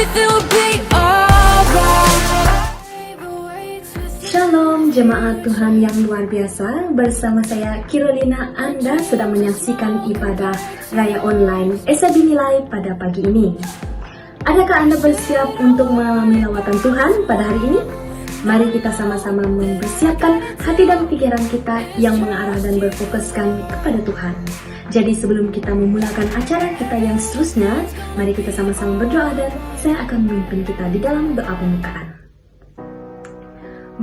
everything will be alright. Shalom jemaat Tuhan yang luar biasa. Bersama saya Kirolina, Anda sedang menyaksikan ibadah Raya Online SAB Nilai pada pagi ini. Adakah Anda bersiap untuk mengalami lawatan Tuhan pada hari ini? Mari kita sama-sama mempersiapkan hati dan pikiran kita yang mengarah dan berfokuskan kepada Tuhan. Jadi sebelum kita memulakan acara kita yang seterusnya, mari kita sama-sama berdoa dan saya akan memimpin kita di dalam doa pembukaan.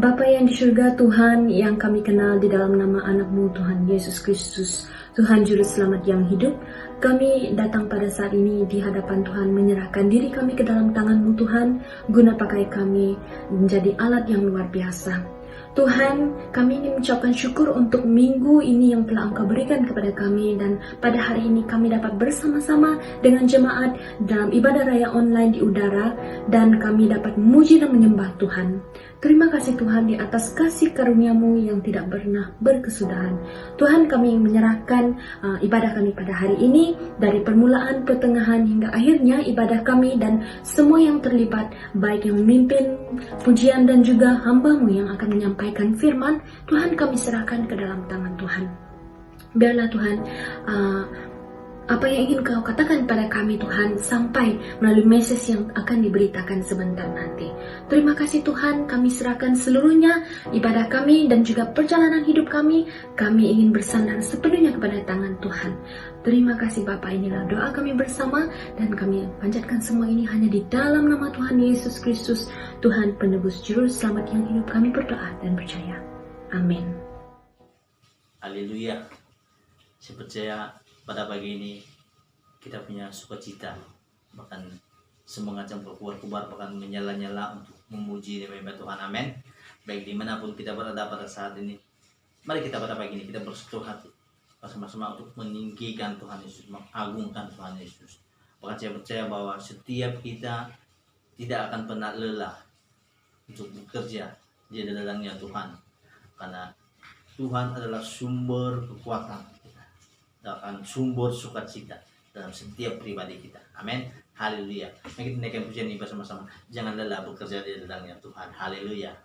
Bapa yang di surga, Tuhan yang kami kenal di dalam nama anak-Mu Tuhan Yesus Kristus, Tuhan Juru Selamat yang hidup, kami datang pada saat ini di hadapan Tuhan menyerahkan diri kami ke dalam tangan-Mu Tuhan, guna pakai kami menjadi alat yang luar biasa. Tuhan, kami ingin mengucapkan syukur untuk minggu ini yang telah Engkau berikan kepada kami, dan pada hari ini kami dapat bersama-sama dengan jemaat dalam ibadah raya online di udara, dan kami dapat memuji dan menyembah Tuhan. Terima kasih Tuhan di atas kasih karunia-Mu yang tidak pernah berkesudahan. Tuhan, kami ingin menyerahkan ibadah kami pada hari ini, dari permulaan, pertengahan hingga akhirnya ibadah kami, dan semua yang terlibat, baik yang memimpin pujian dan juga hamba-Mu yang akan menyampaikan firman. Tuhan, kami serahkan ke dalam tangan Tuhan. Biarlah Tuhan, apa yang ingin Kau katakan pada kami Tuhan, sampai melalui message yang akan diberitakan sebentar nanti. Terima kasih Tuhan, kami serahkan seluruhnya ibadah kami dan juga perjalanan hidup kami. Kami ingin bersandar sepenuhnya kepada tangan Tuhan. Terima kasih Bapa, inilah doa kami bersama, dan kami panjatkan semua ini hanya di dalam nama Tuhan Yesus Kristus, Tuhan penebus juru selamat yang hidup. Kami berdoa dan percaya. Amin. Haleluya. Saya percaya pada pagi ini kita punya sukacita, bahkan semangat yang berkobar-kobar, bahkan menyala-nyala untuk memuji dan menyembah Tuhan. Amin. Baik dimanapun kita berada pada saat ini, mari kita pada pagi ini kita bersatu hati bersama-sama untuk meninggikan Tuhan Yesus, mengagungkan Tuhan Yesus. Bahkan saya percaya bahwa setiap kita tidak akan pernah lelah untuk bekerja di dalamnya Tuhan, karena Tuhan adalah sumber kekuatan kita, dan sumber sukacita dalam setiap pribadi kita. Amin. Haleluya. Mari kita naikkan pujian ini bersama-sama. Jangan lelah bekerja di dalamnya Tuhan. Haleluya.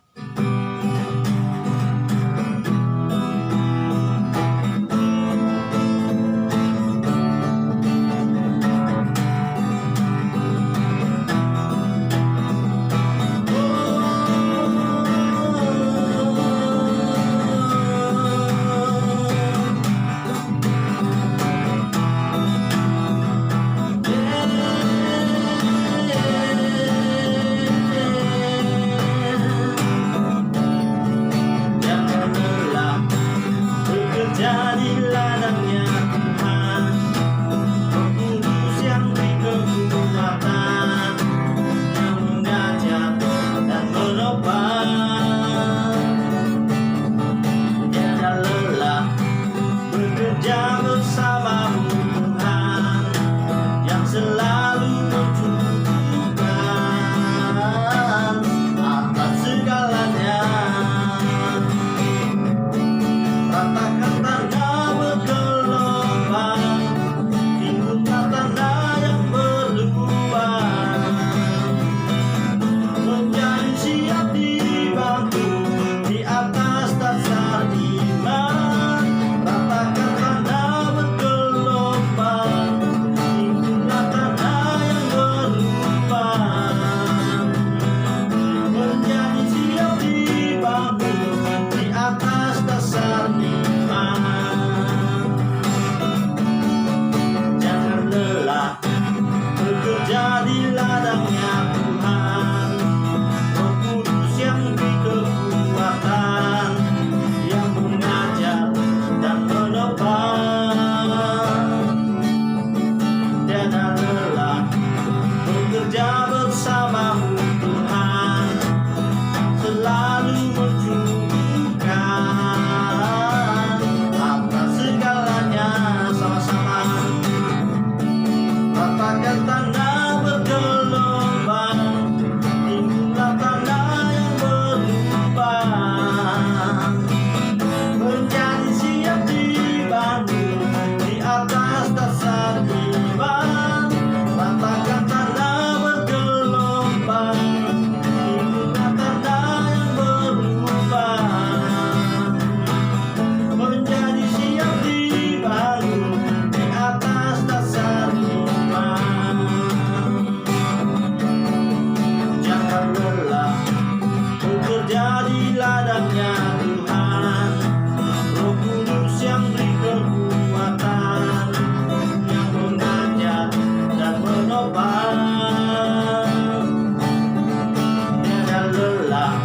tiada lelah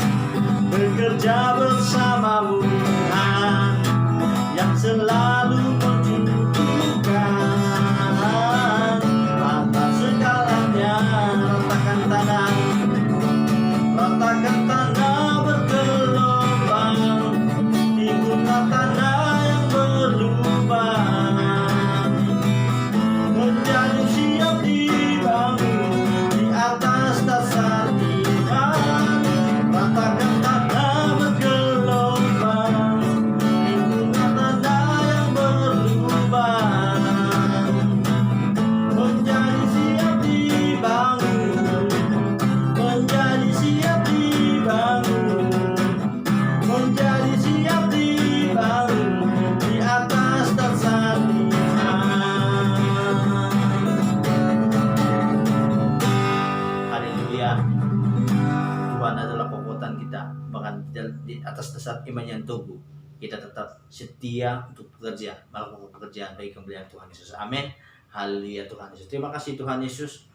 bekerja bersamamu Tuhan, yang selalu menjunjungkan atas segalanya. Ratakan tanah bergelombang, timbulkan tanah yang berlubang, menjadi siap dibangun di atas dasar iman. Ratakan tanah bergelombang, timbulkan tanah yang berlubang, menjadi siap dibangun, menjadi siap dibangun, menjadi siap dibangun di atas dasar iman. Haleluya. Tuhan adalah kekuatan kita, bahkan di atas dasar iman yang teguh kita tetap setia untuk bekerja, melakukan pekerjaan bagi kemuliaan Tuhan Yesus. Amin. Haleluya Tuhan Yesus. Terima kasih Tuhan Yesus.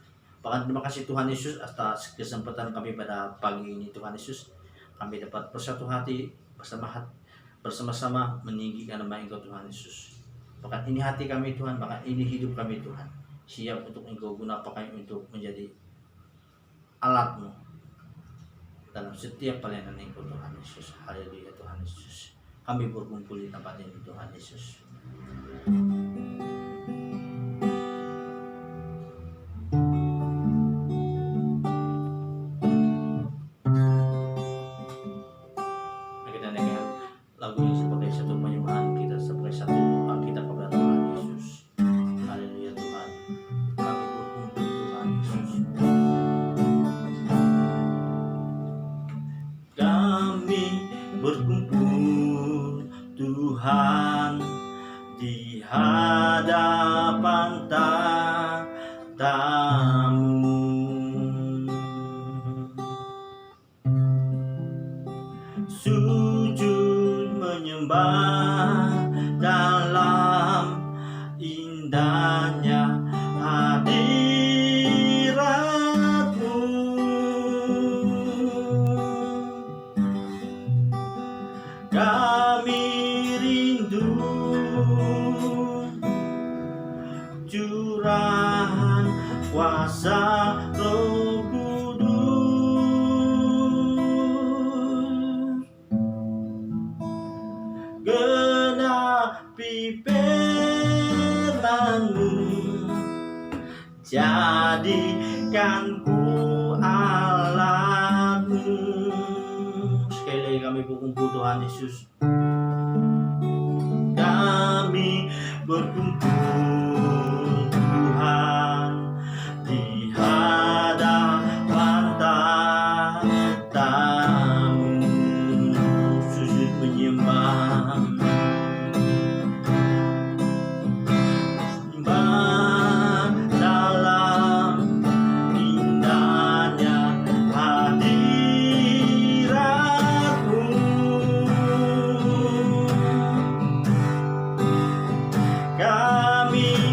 Bahkan terima kasih Tuhan Yesus atas kesempatan kami pada pagi ini Tuhan Yesus. Kami dapat bersatu hati bersama-sama meninggikan nama Engkau Tuhan Yesus. Bahkan ini hati kami Tuhan, bahkan ini hidup kami Tuhan, siap untuk Engkau gunakan untuk menjadi alat-Mu dalam setiap pelayanan Engkau Tuhan Yesus. Haleluya Tuhan Yesus. Kami berkumpul di tempat ini Tuhan Yesus. Kita nyanyikan lagu ini sebagai satu penyembahan kita, sebagai satu doa kita kepada Tuhan Yesus. Haleluya Tuhan. Kami berkumpul Tuhan Yesus. Kami berkumpul Tuhan di hadapan tahta-Mu, sujud menyembah dalam indahnya hadirat-Mu. Kami rindu curahan kuasa Roh Kudus, genapi firman-Mu, jadikan ku alat-Mu. Sekali lagi kami berkumpul Tuhan Yesus. Kami berkumpul Tuhan di hadapan tahta-Mu, sujud menyembah dalam indahnya hadirat-Mu. Kami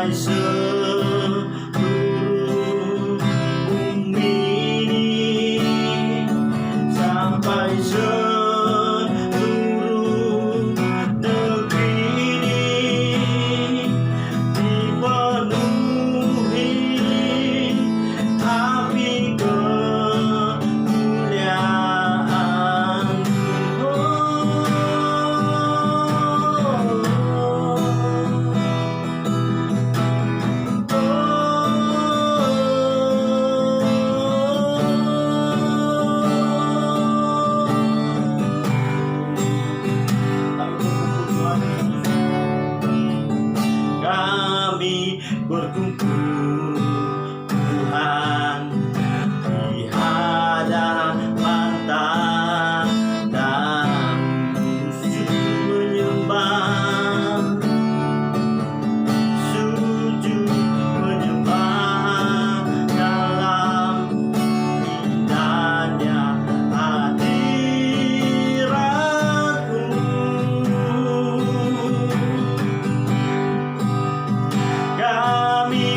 sampai seluruh bumi, sampai seluruh negeri ini dipenuhi api kemuliaan kami berkumpul Tuhan di hadapan dan sujud menyembah, sujud menyembah dalam indahnya hadirat-Mu. Kami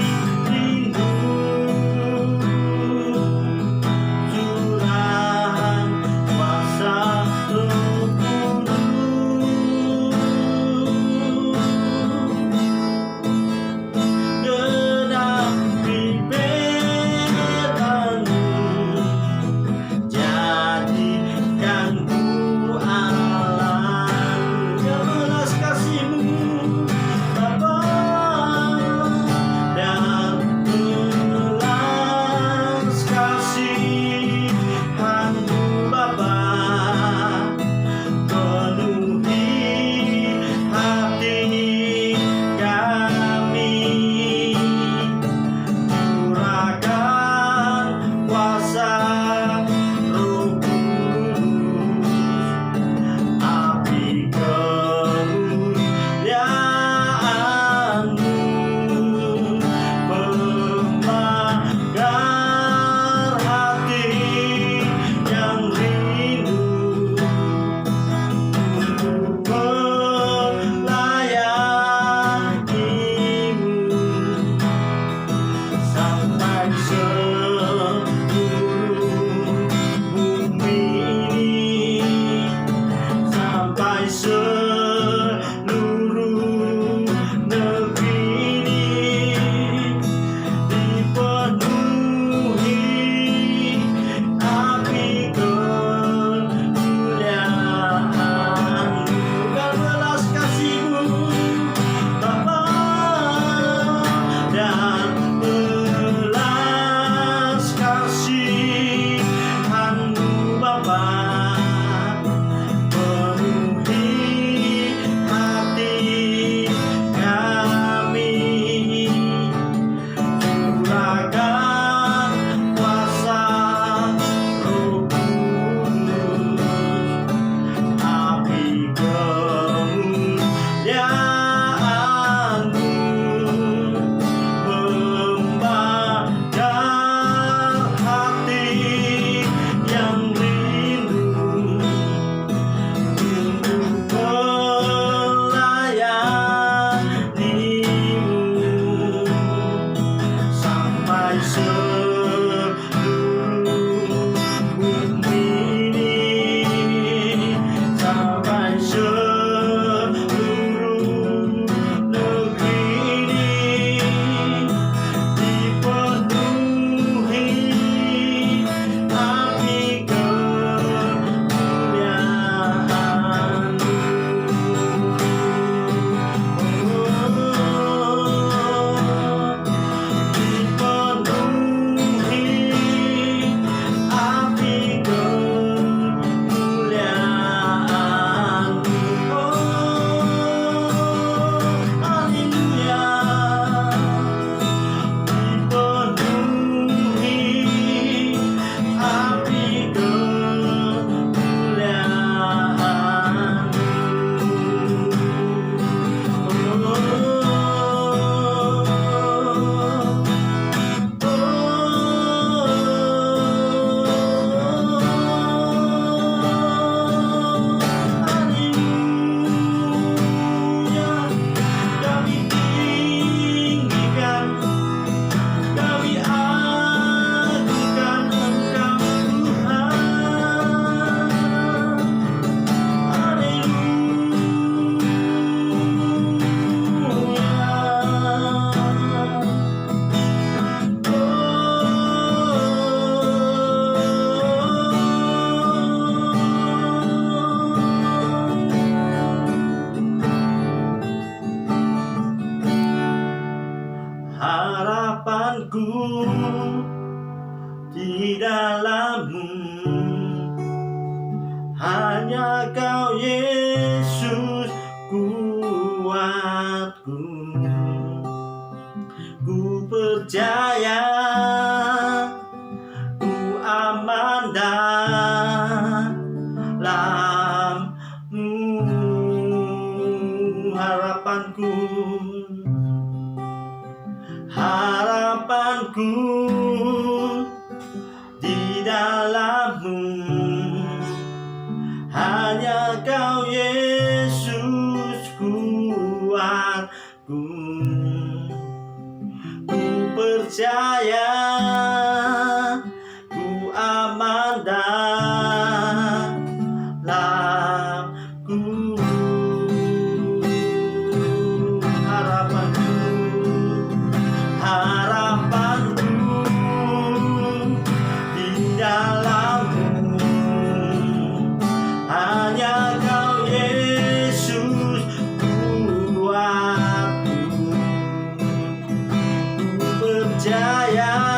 harapanku di dalam-Mu, hanya Kau Yesus kuatku. Ku percaya, ku aman dalam-Mu, harapanku, harapanku di dalam-Mu, hanya Kau Yesus kuatku. Ku percaya, ku aman dalam-Ku, harapanku, harapanku di dalam-Mu, hanya Kau Yesus kuatku. Ku percaya,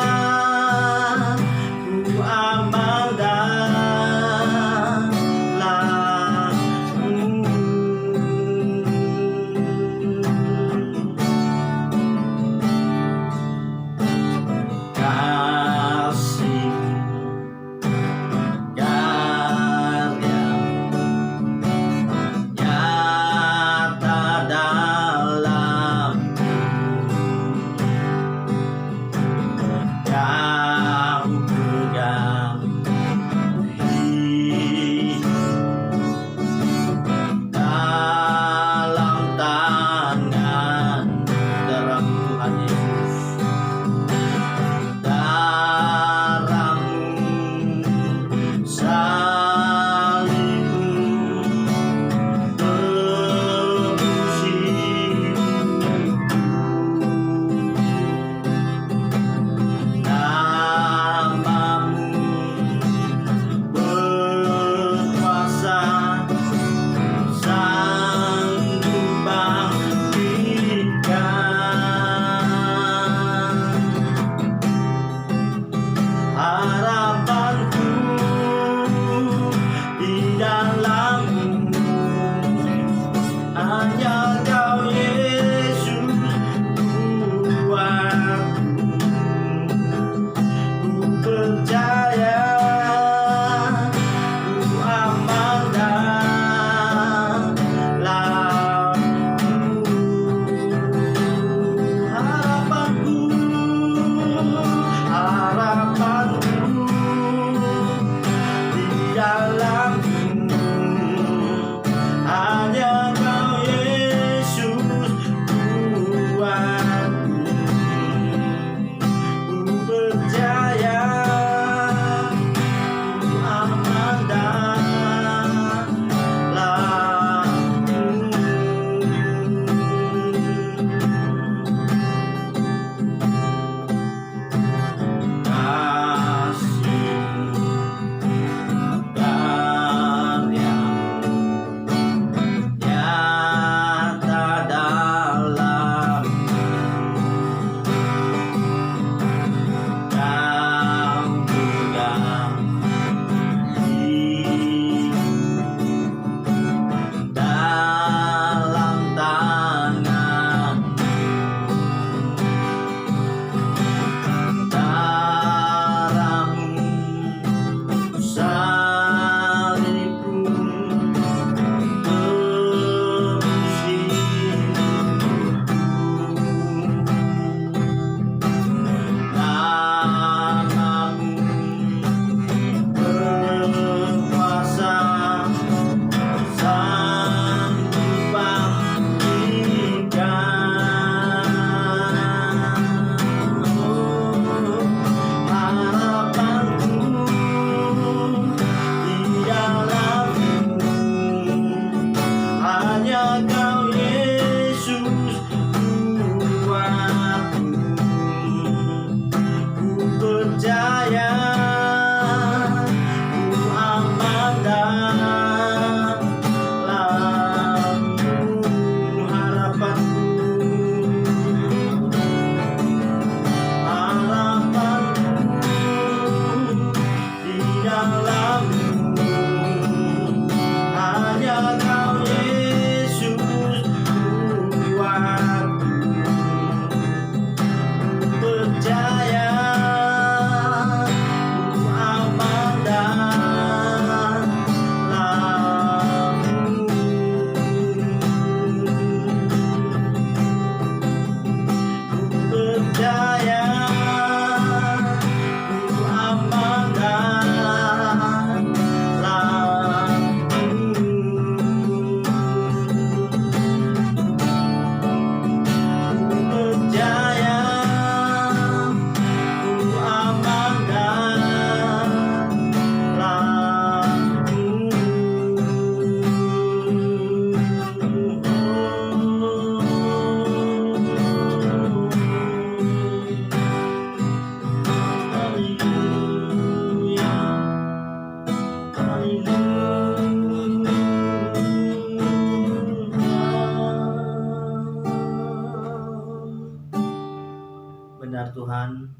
benar Tuhan,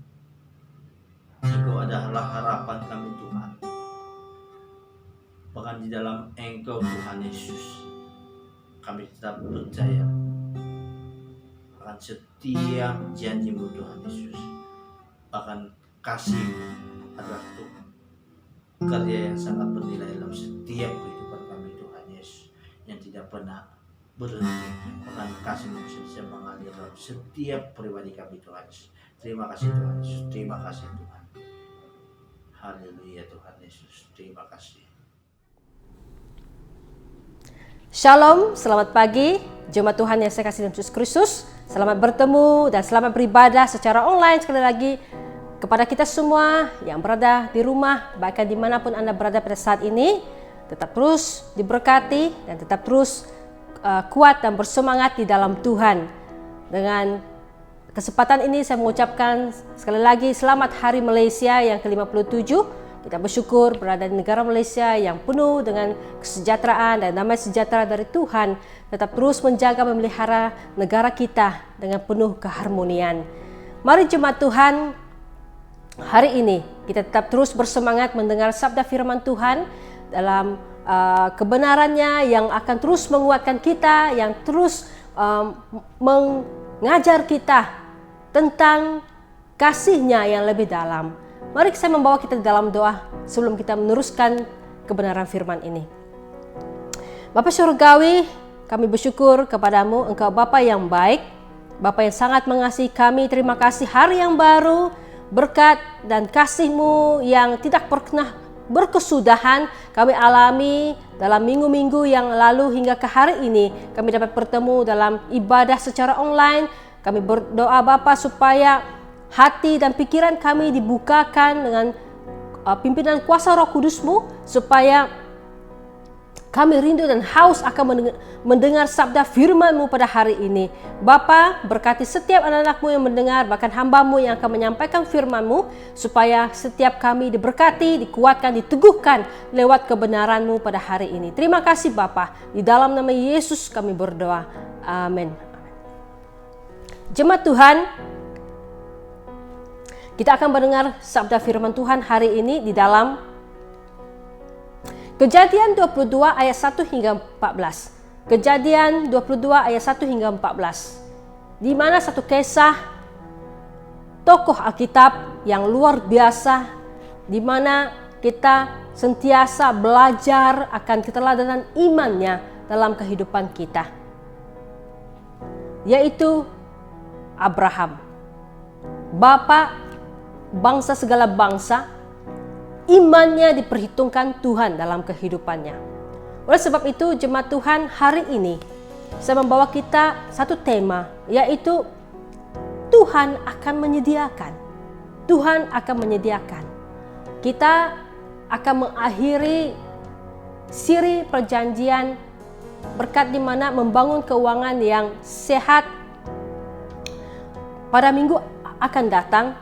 Engkau adalah harapan kami Tuhan. Bahkan di dalam Engkau Tuhan Yesus, kami tetap percaya akan setiap janji-Mu Tuhan Yesus. Bahkan kasih-Mu adalah Tuhan karya yang sangat bernilai dalam setiap kehidupan kami Tuhan Yesus, yang tidak pernah berhenti. Bahkan kasih-Mu bisa mengalir dalam setiap pribadi kami Tuhan Yesus. Terima kasih Tuhan Yesus, terima kasih Tuhan. Haleluya Tuhan Yesus, terima kasih. Shalom, selamat pagi, jemaat Tuhan yang saya kasih dalam Yesus Kristus. Selamat bertemu dan selamat beribadah secara online sekali lagi kepada kita semua yang berada di rumah, bahkan dimanapun Anda berada pada saat ini. Tetap terus diberkati dan tetap terus kuat dan bersemangat di dalam Tuhan. Dengan kesempatan ini saya mengucapkan sekali lagi selamat Hari Malaysia yang ke-57. Kita bersyukur berada di negara Malaysia yang penuh dengan kesejahteraan dan damai sejahtera dari Tuhan. Tetap terus menjaga memelihara negara kita dengan penuh keharmonian. Mari jemaat Tuhan, hari ini kita tetap terus bersemangat mendengar sabda firman Tuhan dalam kebenarannya yang akan terus menguatkan kita, yang terus mengajar kita tentang kasih-Nya yang lebih dalam. Mari saya membawa kita di dalam doa sebelum kita meneruskan kebenaran firman ini. Bapa Surgawi, kami bersyukur kepadamu, Engkau Bapa yang baik, Bapa yang sangat mengasihi kami. Terima kasih hari yang baru, berkat dan kasih-Mu yang tidak pernah berkesudahan kami alami dalam minggu-minggu yang lalu hingga ke hari ini. Kami dapat bertemu dalam ibadah secara online. Kami berdoa Bapa supaya hati dan pikiran kami dibukakan dengan pimpinan kuasa Roh Kudus-Mu, supaya kami rindu dan haus akan mendengar sabda firman-Mu pada hari ini. Bapa, berkati setiap anak-anak-Mu yang mendengar, bahkan hamba-Mu yang akan menyampaikan firman-Mu, supaya setiap kami diberkati, dikuatkan, diteguhkan lewat kebenaran-Mu pada hari ini. Terima kasih Bapa, di dalam nama Yesus kami berdoa. Amin. Jemaat Tuhan, kita akan mendengar sabda firman Tuhan hari ini di dalam Kejadian 22 ayat 1 hingga 14. Kejadian 22 ayat 1 hingga 14. Di mana satu kisah tokoh Alkitab yang luar biasa, di mana kita sentiasa belajar akan keteladanan imannya dalam kehidupan kita, yaitu Abraham, Bapa bangsa segala bangsa. Imannya diperhitungkan Tuhan dalam kehidupannya. Oleh sebab itu jemaat Tuhan, hari ini saya membawa kita satu tema, yaitu Tuhan akan menyediakan. Tuhan akan menyediakan. Kita akan mengakhiri siri perjanjian berkat di mana membangun keuangan yang sehat. Pada minggu akan datang,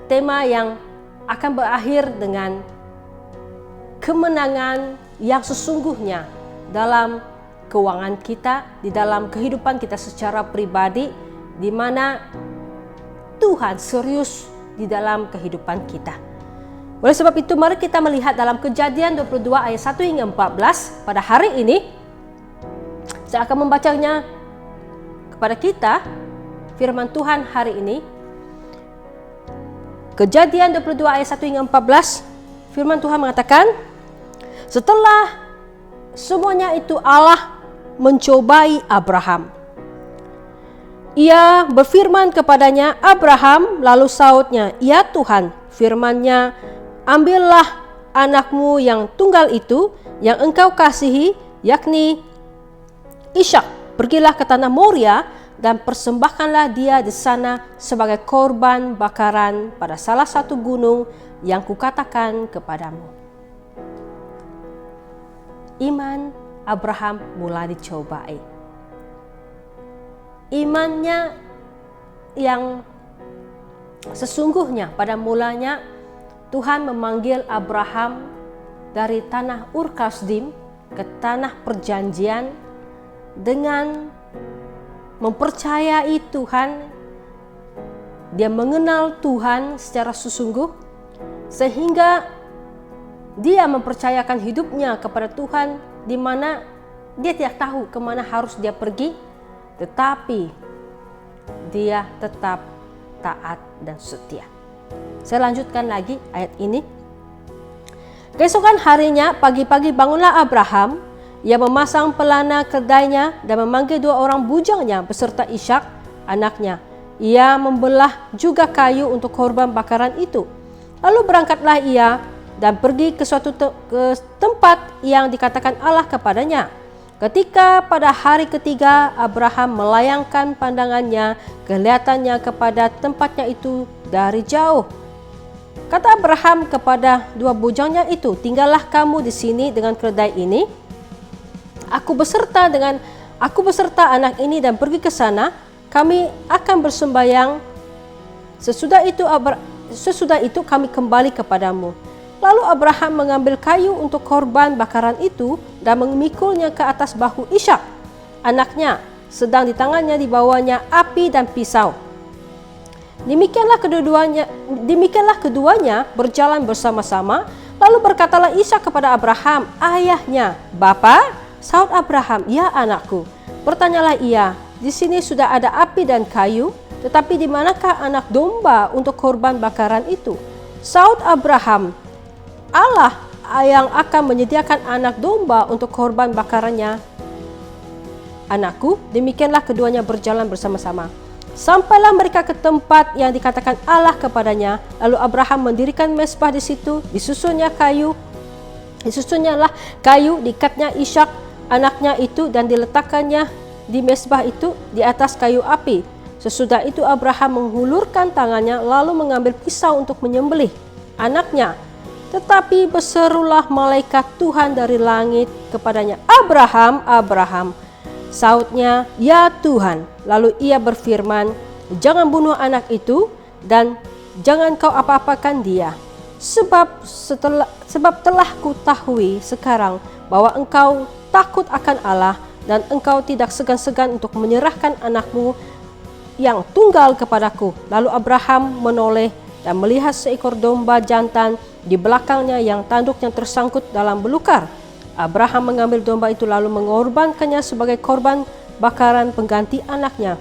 tema yang akan berakhir dengan kemenangan yang sesungguhnya dalam keuangan kita, di dalam kehidupan kita secara pribadi, di mana Tuhan serius di dalam kehidupan kita. Oleh sebab itu mari kita melihat dalam Kejadian 22 ayat 1 hingga 14 pada hari ini. Saya akan membacanya kepada kita firman Tuhan hari ini. Kejadian 22 ayat 1 hingga 14, firman Tuhan mengatakan, setelah semuanya itu Allah mencobai Abraham. Ia berfirman kepadanya, Abraham, lalu sautnya, ya Tuhan, firman-Nya, ambillah anakmu yang tunggal itu, yang engkau kasihi, yakni Ishak, pergilah ke tanah Moria, dan persembahkanlah dia di sana sebagai korban bakaran pada salah satu gunung yang kukatakan kepadamu. Iman Abraham mulai dicobai. Imannya yang sesungguhnya pada mulanya Tuhan memanggil Abraham dari tanah Ur Kasdim ke tanah perjanjian dengan mempercayai Tuhan dia mengenal Tuhan secara sesungguh, sehingga dia mempercayakan hidupnya kepada Tuhan, di mana dia tidak tahu kemana harus dia pergi, tetapi dia tetap taat dan setia. Saya lanjutkan lagi ayat ini. Keesokan harinya, pagi-pagi bangunlah Abraham. Ia memasang pelana kedainya dan memanggil 2 orang bujangnya beserta Ishak, anaknya. Ia membelah juga kayu untuk korban bakaran itu. Lalu berangkatlah ia dan pergi ke suatu tempat yang dikatakan Allah kepadanya. Ketika pada hari ketiga Abraham melayangkan pandangannya, kelihatannya kepada tempatnya itu dari jauh. Kata Abraham kepada 2 bujangnya itu, "Tinggallah kamu di sini dengan keledai ini. Aku beserta anak ini dan pergi ke sana. Kami akan bersembayang. Sesudah itu kami kembali kepadamu." Lalu Abraham mengambil kayu untuk korban bakaran itu dan memikulnya ke atas bahu Ishak, anaknya, sedang di tangannya dibawanya api dan pisau. Demikianlah keduanya berjalan bersama-sama. Lalu berkatalah Ishak kepada Abraham, ayahnya. "Bapa?" Sahut Abraham, "Ya anakku." Bertanyalah ia, "Di sini sudah ada api dan kayu, tetapi di manakah anak domba untuk korban bakaran itu?" Sahut Abraham, "Allah yang akan menyediakan anak domba untuk korban bakarannya, anakku." Demikianlah keduanya berjalan bersama-sama. Sampailah mereka ke tempat yang dikatakan Allah kepadanya. Lalu Abraham mendirikan mezbah di situ. Disusunnya kayu, diikatnya Ishak anaknya itu dan diletakkannya di mezbah itu di atas kayu api. Sesudah itu Abraham menghulurkan tangannya lalu mengambil pisau untuk menyembelih anaknya. Tetapi berserulah malaikat Tuhan dari langit kepadanya, "Abraham, Abraham." Sahutnya, "Ya Tuhan." Lalu ia berfirman, "Jangan bunuh anak itu dan jangan kau apa-apakan dia. Sebab telah kutahui sekarang bahwa engkau takut akan Allah dan engkau tidak segan-segan untuk menyerahkan anakmu yang tunggal kepadaku." Lalu Abraham menoleh dan melihat seekor domba jantan di belakangnya yang tanduknya tersangkut dalam belukar. Abraham mengambil domba itu lalu mengorbankannya sebagai korban bakaran pengganti anaknya.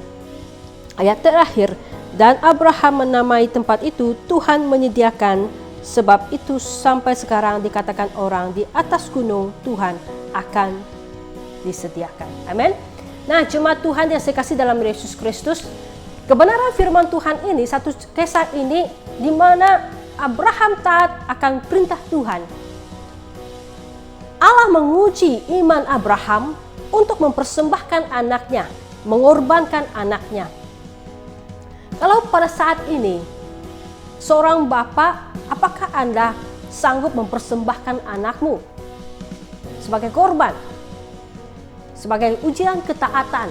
Ayat terakhir, dan Abraham menamai tempat itu Tuhan menyediakan. Sebab itu sampai sekarang dikatakan orang, di atas gunung Tuhan akan disediakan. Amin. Nah, jemaat Tuhan yang saya kasih dalam Yesus Kristus, kebenaran firman Tuhan ini, satu kisah ini di mana Abraham taat akan perintah Tuhan. Allah menguji iman Abraham untuk mempersembahkan anaknya, mengorbankan anaknya. Kalau pada saat ini, seorang bapak, apakah Anda sanggup mempersembahkan anakmu sebagai korban, sebagai ujian ketaatan?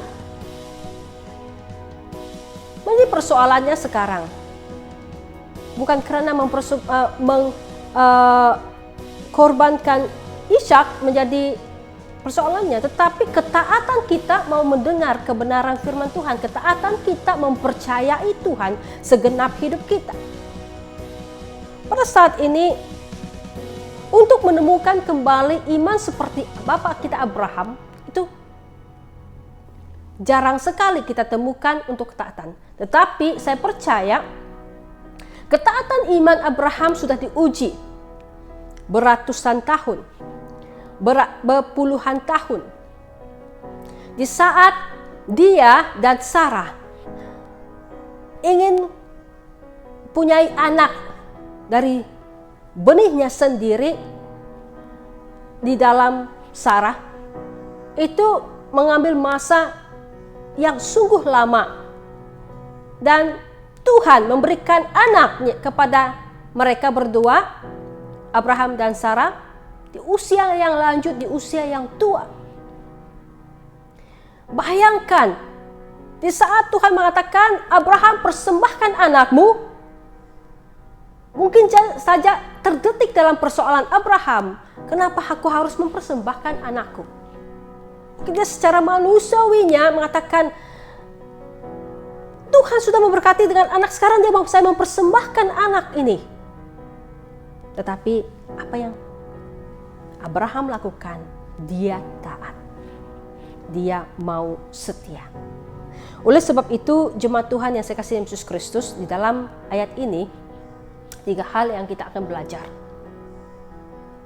Ini persoalannya sekarang. Bukan karena mengkorbankan Ishak menjadi persoalannya, tetapi ketaatan kita mau mendengar kebenaran firman Tuhan, ketaatan kita mempercayai Tuhan segenap hidup kita. Pada saat ini, untuk menemukan kembali iman seperti Bapak kita Abraham, itu jarang sekali kita temukan untuk ketaatan. Tetapi saya percaya ketaatan iman Abraham sudah diuji beratusan tahun, berpuluhan tahun. Di saat dia dan Sarah ingin punyai anak dari benihnya sendiri di dalam Sarah, itu mengambil masa yang sungguh lama, dan Tuhan memberikan anaknya kepada mereka berdua, Abraham dan Sarah, di usia yang lanjut, di usia yang tua. Bayangkan, di saat Tuhan mengatakan, Abraham persembahkan anakmu, mungkin saja terdetik dalam persoalan Abraham, kenapa aku harus mempersembahkan anakku? Mungkin dia secara manusiawinya mengatakan, Tuhan sudah memberkati dengan anak, sekarang dia mau saya mempersembahkan anak ini. Tetapi apa yang Abraham lakukan? Dia taat. Dia mau setia. Oleh sebab itu, jemaat Tuhan yang saya kasih Yesus Kristus, di dalam ayat ini 3 hal yang kita akan belajar.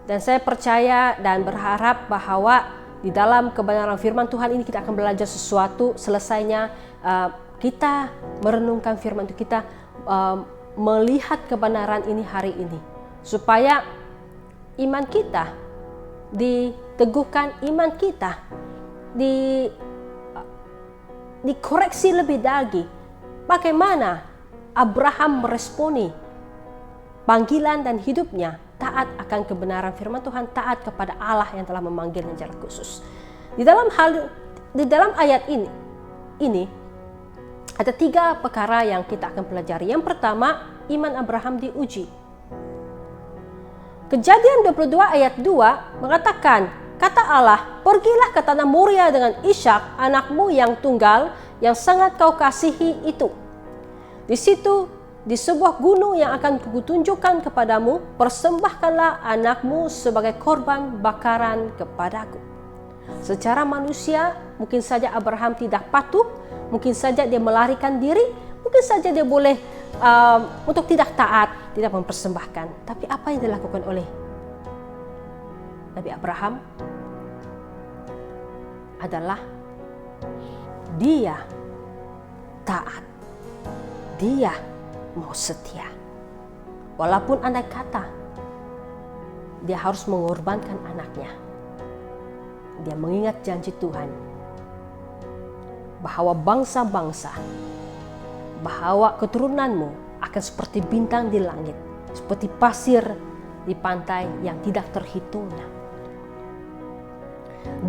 Dan saya percaya dan berharap bahwa di dalam kebenaran firman Tuhan ini kita akan belajar sesuatu. Selesainya kita merenungkan firman itu, kita melihat kebenaran ini hari ini, supaya iman kita diteguhkan, iman kita dikoreksi lebih lagi. Bagaimana Abraham meresponi panggilan dan hidupnya taat akan kebenaran firman Tuhan, taat kepada Allah yang telah memanggilnya secara khusus. Di dalam ayat ini ada 3 perkara yang kita akan pelajari. Yang pertama, iman Abraham diuji. Kejadian 22 ayat 2 mengatakan, kata Allah, pergilah ke tanah Moria dengan Ishak, anakmu yang tunggal, yang sangat kau kasihi itu. Di situ, di sebuah gunung yang akan kutunjukkan kepadamu, persembahkanlah anakmu sebagai korban bakaran kepadaku. Secara manusia, mungkin saja Abraham tidak patuh, mungkin saja dia melarikan diri, mungkin saja dia boleh untuk tidak taat, tidak mempersembahkan. Tapi apa yang dilakukan oleh Nabi Abraham adalah dia taat, dia mau setia. Walaupun andai kata dia harus mengorbankan anaknya, dia mengingat janji Tuhan bahwa bangsa-bangsa, bahwa keturunanmu akan seperti bintang di langit, seperti pasir di pantai yang tidak terhitungnya.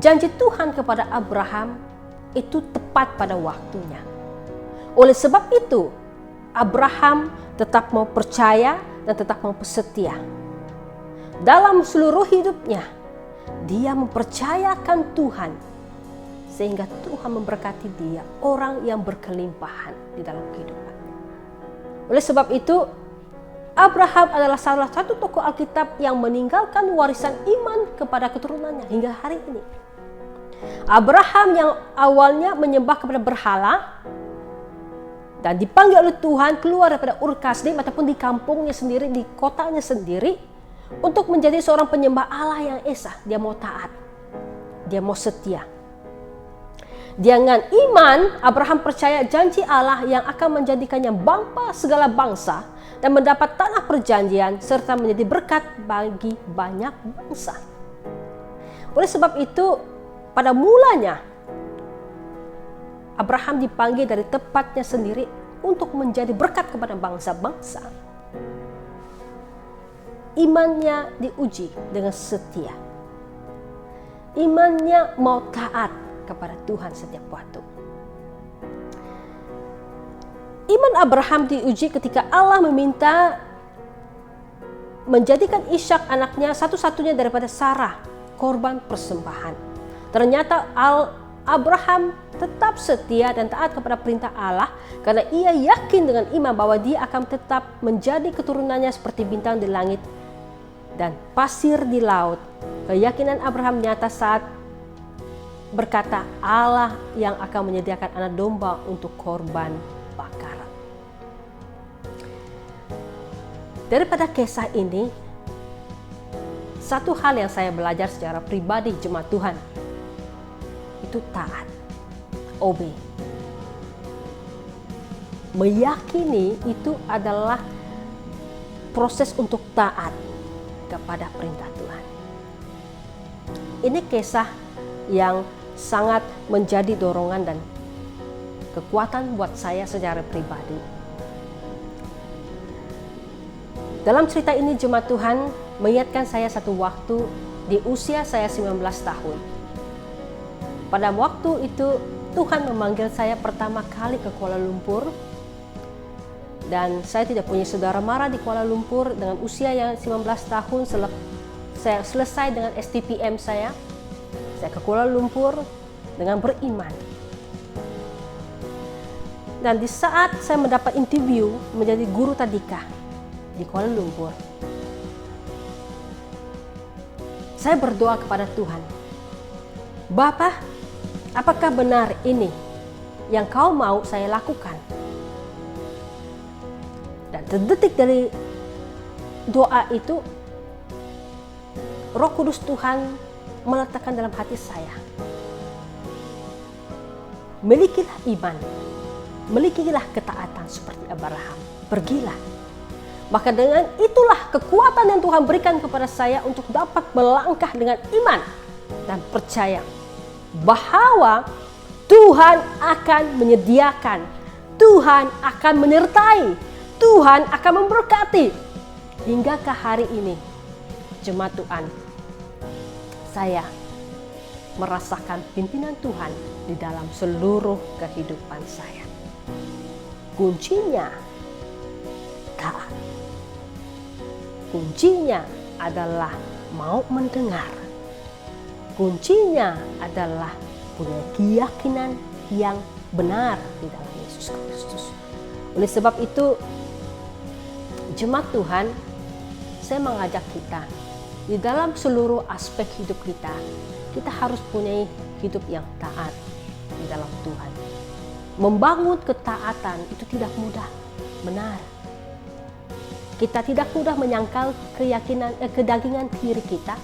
Janji Tuhan kepada Abraham itu tepat pada waktunya. Oleh sebab itu, Abraham tetap mau percaya dan tetap mau setia. Dalam seluruh hidupnya, dia mempercayakan Tuhan, sehingga Tuhan memberkati dia, orang yang berkelimpahan di dalam kehidupan. Oleh sebab itu, Abraham adalah salah satu tokoh Alkitab yang meninggalkan warisan iman kepada keturunannya hingga hari ini. Abraham yang awalnya menyembah kepada berhala dan dipanggil oleh Tuhan keluar daripada Ur Kasdim ataupun di kampungnya sendiri, di kotanya sendiri, untuk menjadi seorang penyembah Allah yang esa. Dia mau taat, dia mau setia. Dengan iman, Abraham percaya janji Allah yang akan menjadikannya bapa segala bangsa dan mendapat tanah perjanjian serta menjadi berkat bagi banyak bangsa. Oleh sebab itu, pada mulanya Abraham dipanggil dari tempatnya sendiri untuk menjadi berkat kepada bangsa-bangsa. Imannya diuji dengan setia. Imannya mau taat kepada Tuhan setiap waktu. Iman Abraham diuji ketika Allah meminta menjadikan Ishak anaknya satu-satunya daripada Sarah, korban persembahan. Ternyata Abraham tetap setia dan taat kepada perintah Allah karena ia yakin dengan iman bahwa dia akan tetap menjadi keturunannya seperti bintang di langit dan pasir di laut. Keyakinan Abraham nyata saat berkata Allah yang akan menyediakan anak domba untuk korban bakaran. Daripada kisah ini, satu hal yang saya belajar secara pribadi jemaat Tuhan, itu taat, obey. Meyakini itu adalah proses untuk taat kepada perintah Tuhan. Ini kisah yang sangat menjadi dorongan dan kekuatan buat saya secara pribadi. Dalam cerita ini jemaat Tuhan mengingatkan saya satu waktu di usia saya 19 tahun. Pada waktu itu Tuhan memanggil saya pertama kali ke Kuala Lumpur. Dan saya tidak punya saudara mara di Kuala Lumpur. Dengan usia yang 19 tahun saya selesai dengan STPM saya ke Kuala Lumpur dengan beriman. Dan di saat saya mendapat interview menjadi guru tadika di Kuala Lumpur, saya berdoa kepada Tuhan, Bapa, apakah benar ini yang kau mau saya lakukan? Dan terdetik dari doa itu, Roh Kudus Tuhan meletakkan dalam hati saya, milikilah iman, milikilah ketaatan seperti Abraham, pergilah. Maka dengan itulah kekuatan yang Tuhan berikan kepada saya untuk dapat melangkah dengan iman dan percaya bahwa Tuhan akan menyediakan, Tuhan akan menyertai, Tuhan akan memberkati. Hingga ke hari ini, jemaat Tuhan, saya merasakan pimpinan Tuhan di dalam seluruh kehidupan saya. Kuncinya taat. Kuncinya adalah mau mendengar. Kuncinya adalah punya keyakinan yang benar di dalam Yesus Kristus. Oleh sebab itu, jemaat Tuhan, saya mengajak kita di dalam seluruh aspek hidup kita, kita harus punya hidup yang taat di dalam Tuhan. Membangun ketaatan itu tidak mudah, benar. Kita tidak mudah menyangkal kedagingan diri kita,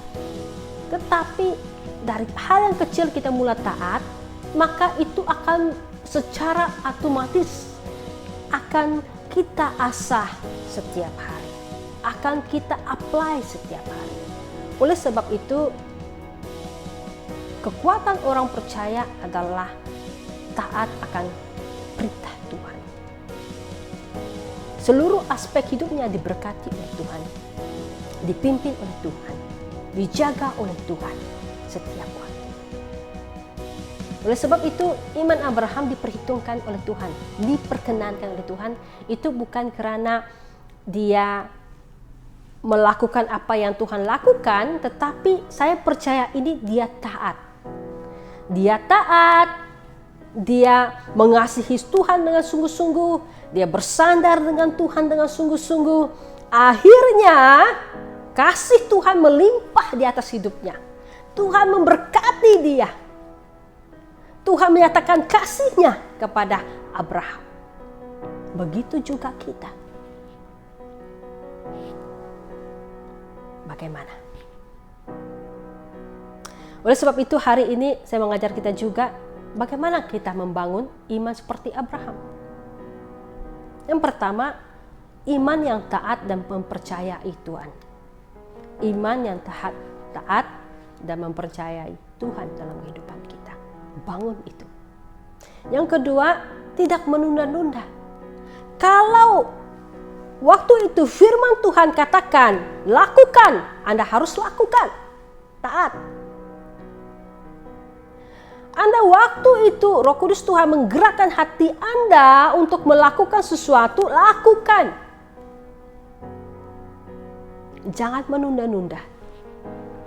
tetapi dari hal yang kecil kita mulai taat, maka itu akan secara otomatis akan kita asah setiap hari, akan kita apply setiap hari. Oleh sebab itu, kekuatan orang percaya adalah taat akan perintah Tuhan. Seluruh aspek hidupnya diberkati oleh Tuhan, dipimpin oleh Tuhan, dijaga oleh Tuhan setiap waktu. Oleh sebab itu, iman Abraham diperhitungkan oleh Tuhan, diperkenankan oleh Tuhan. Itu bukan karena dia melakukan apa yang Tuhan lakukan, tetapi saya percaya ini dia taat. Dia taat, dia mengasihi Tuhan dengan sungguh-sungguh, dia bersandar dengan Tuhan dengan sungguh-sungguh. Akhirnya kasih Tuhan melimpah di atas hidupnya. Tuhan memberkati dia. Tuhan menyatakan kasih-Nya kepada Abraham. Begitu juga kita. Bagaimana? Oleh sebab itu hari ini saya mengajar kita juga bagaimana kita membangun iman seperti Abraham. Yang pertama, iman yang taat dan mempercayai Tuhan. Iman yang taat dan mempercayai Tuhan dalam kehidupan kita. Bangun itu. Yang kedua, tidak menunda-nunda. Kalau waktu itu firman Tuhan katakan, lakukan, Anda harus lakukan. Taat. Anda waktu itu Roh Kudus Tuhan menggerakkan hati Anda untuk melakukan sesuatu, lakukan. Jangan menunda-nunda.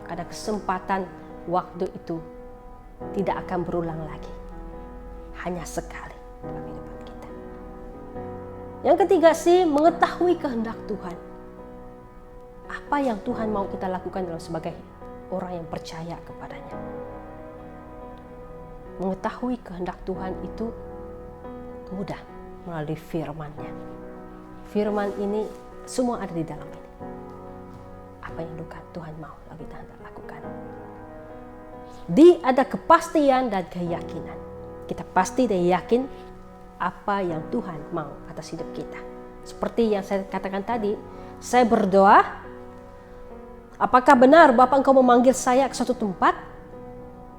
Karena kesempatan waktu itu tidak akan berulang lagi. Hanya sekali dalam kehidupan kita. Yang ketiga sih, mengetahui kehendak Tuhan. Apa yang Tuhan mau kita lakukan dalam sebagai orang yang percaya kepadanya. Mengetahui kehendak Tuhan itu mudah melalui firman-Nya. Firman ini semua ada di dalam ini. Apa yang Tuhan mau kita lakukan. Ada kepastian dan keyakinan. Kita pasti dan yakin apa yang Tuhan mau atas hidup kita. Seperti yang saya katakan tadi, saya berdoa, apakah benar Bapa Engkau memanggil saya ke suatu tempat?